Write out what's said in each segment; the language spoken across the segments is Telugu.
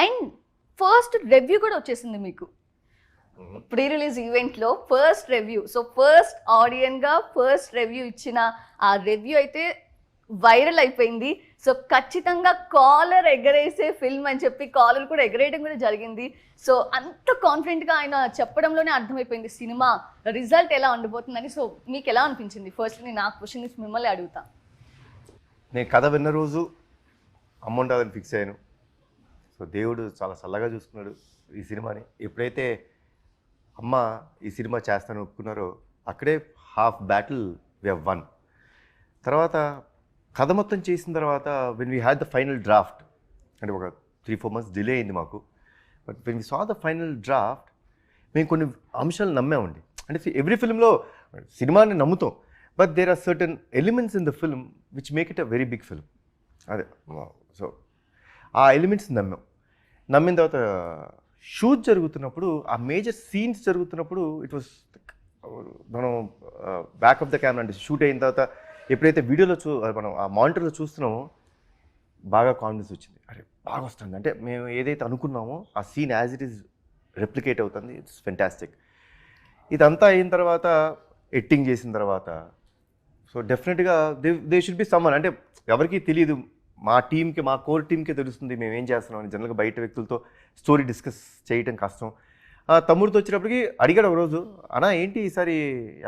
అండ్ ఫస్ట్ రివ్యూ కూడా వచ్చేసింది మీకు ప్రీ రిలీజ్ ఈవెంట్లో ఫస్ట్ రివ్యూ. సో ఫస్ట్ ఆడియన్గా ఫస్ట్ రివ్యూ ఇచ్చిన ఆ రివ్యూ అయితే వైరల్ అయిపోయింది. సో ఖచ్చితంగా కాలర్ ఎగరేసే ఫిల్మ్ అని చెప్పి కాలర్ కూడా ఎగరేయడం కూడా జరిగింది. సో అంత కాన్ఫిడెంట్గా ఆయన చెప్పడంలోనే అర్థమైపోయింది సినిమా రిజల్ట్ ఎలా ఉండబోతుందని. సో మీకు ఎలా అనిపించింది? ఫస్ట్ నేను ఆ క్వశ్చన్ మిమ్మల్ని అడుగుతా. నేను కథ విన్న రోజు అమ్ముంటుందని ఫిక్స్ అయ్యాను. సో దేవుడు చాలా చల్లగా చూసుకున్నాడు ఈ సినిమాని. ఎప్పుడైతే అమ్మ ఈ సినిమా చేస్తాను ఒప్పుకున్నారో అక్కడే half battle we have won. తర్వాత కథ మొత్తం చేసిన తర్వాత when we had the final draft, అంటే ఒక 3-4 months డిలే అయింది మాకు. But when we saw the final draft మేము కొన్ని అంశాలు నమ్మామండి. అంటే ఎవ్రీ ఫిల్మ్లో సినిమాని నమ్ముతాం, but there are certain elements in the film which make it a very big film. అదే సో ఆ ఎలిమెంట్స్ నమ్మిన తర్వాత షూట్ జరుగుతున్నప్పుడు, ఆ మేజర్ సీన్స్ జరుగుతున్నప్పుడు ఇట్ వాస్ మనం బ్యాక్ ఆఫ్ ద కెమెరా అంటే షూట్ అయిన తర్వాత ఎప్పుడైతే వీడియోలో మనం ఆ మానిటర్లో చూస్తున్నామో బాగా కాన్ఫిడెన్స్ వచ్చింది. అరే బాగా వస్తుంది, అంటే మేము ఏదైతే అనుకున్నామో ఆ scene as it is replicate అవుతుంది. It's fantastic. ఇదంతా అయిన తర్వాత ఎడిటింగ్ చేసిన తర్వాత సో డెఫినెట్గా దే షుడ్ బి సమ్మన్. అంటే ఎవరికీ తెలియదు, మా టీంకి, మా కోర్ టీంకే తెలుస్తుంది మేము ఏం చేస్తున్నాం అని. జనరల్గా బయట వ్యక్తులతో స్టోరీ డిస్కస్ చేయటం కష్టం. తమ్ముడితో వచ్చినప్పటికీ అడిగాడు ఒకరోజు, అన్న ఏంటి ఈసారి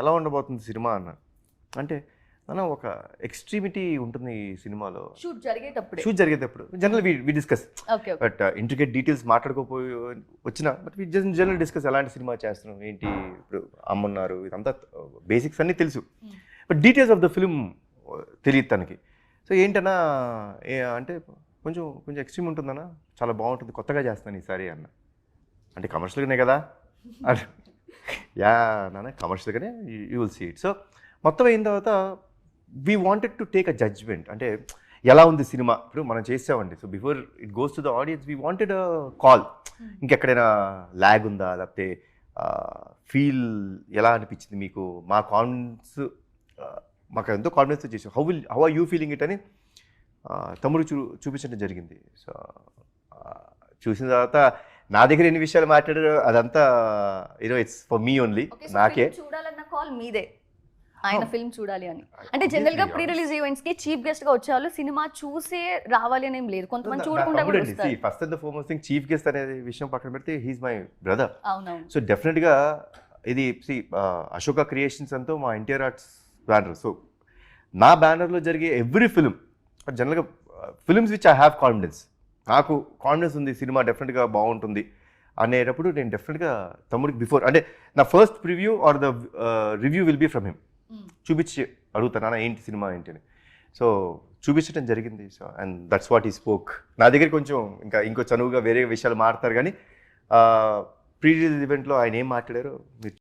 ఎలా ఉండబోతుంది సినిమా అన్న. అంటే అన్న ఒక ఎక్స్ట్రీమిటీ ఉంటుంది ఈ సినిమాలో షూట్ జరిగేటప్పుడు general we discuss, but intricate details మాట్లాడుకోపోయి వచ్చిన, బట్ వి జనరల్ డిస్కస్ ఎలాంటి సినిమా చేస్తున్నాం ఏంటి, ఇప్పుడు అమ్మున్నారు, ఇదంతా బేసిక్స్ అన్నీ తెలుసు, but details of the film తెలియదు తనకి. సో ఏంటన్నా అంటే కొంచెం ఎక్స్ట్రీమ్ ఉంటుందన్నా, చాలా బాగుంటుంది, కొత్తగా చేస్తాను ఈసారి అన్న. అంటే కమర్షియల్గానే కదా అంటే యా నాన్న కమర్షియల్గానే you will see it. So మొత్తం అయిన తర్వాత we wanted to take a judgement, అంటే ఎలా ఉంది సినిమా ఇప్పుడు మనం చేసామండి. So before it goes to the audience we wanted a call, ఇంకెక్కడైనా ల్యాగ్ ఉందా, లేకపోతే ఫీల్ ఎలా అనిపించింది మీకు, మా కాన్ఫిడెన్స్ మాకు ఎంతో కాన్ఫిడెన్స్తో చేసాం, how are you feeling it అని తమ్ముడు చూపించడం జరిగింది. సో చూసిన తర్వాత నా దగ్గర ఎన్ని విషయాలు మాట్లాడారు అదంతా ఇట్స్ ఫర్ మీ ఓన్లీ. నాకే చూడాలన్న కాల్ మీదే, ఆయన ఫిల్మ్ చూడాలి అని. అంటే జనరల్ గా ప్రీ రిలీజ్ ఈవెంట్స్ కి చీఫ్ గెస్ట్ గా వచ్చేవాళ్ళు సినిమా చూసే రావాలి అని ఏం లేదు, కొంతమంది చూడకుండా కూడా వస్తారు. First and the foremost thing chief guest అనే విషయం పక్కన పెడితే he's my brother. So definite గా ఇది అశోక క్రియేషన్స్ అంతా మా ఎన్టీఆర్ ఆర్ట్స్ బ్యానర్. సో నా బ్యానర్లో జరిగే ఎవ్రీ ఫిల్మ్, జనరల్గా films which I have confidence, నాకు కాన్ఫిడెన్స్ ఉంది సినిమా డెఫినెట్గా బాగుంటుంది అనేటప్పుడు నేను డెఫినెట్గా తమ్ముడికి బిఫోర్, అంటే నా first preview or the review will be from him, చూపించి అడుగుతాను ఏంటి సినిమా ఏంటి అని. సో చూపించడం జరిగింది. So and that's what he spoke. నా దగ్గర కొంచెం ఇంకో చనువుగా వేరే విషయాలు మాట్లాడతారు, కానీ ప్రీ రిలీజ్ ఈవెంట్లో ఆయన ఏం మాట్లాడారో మీరు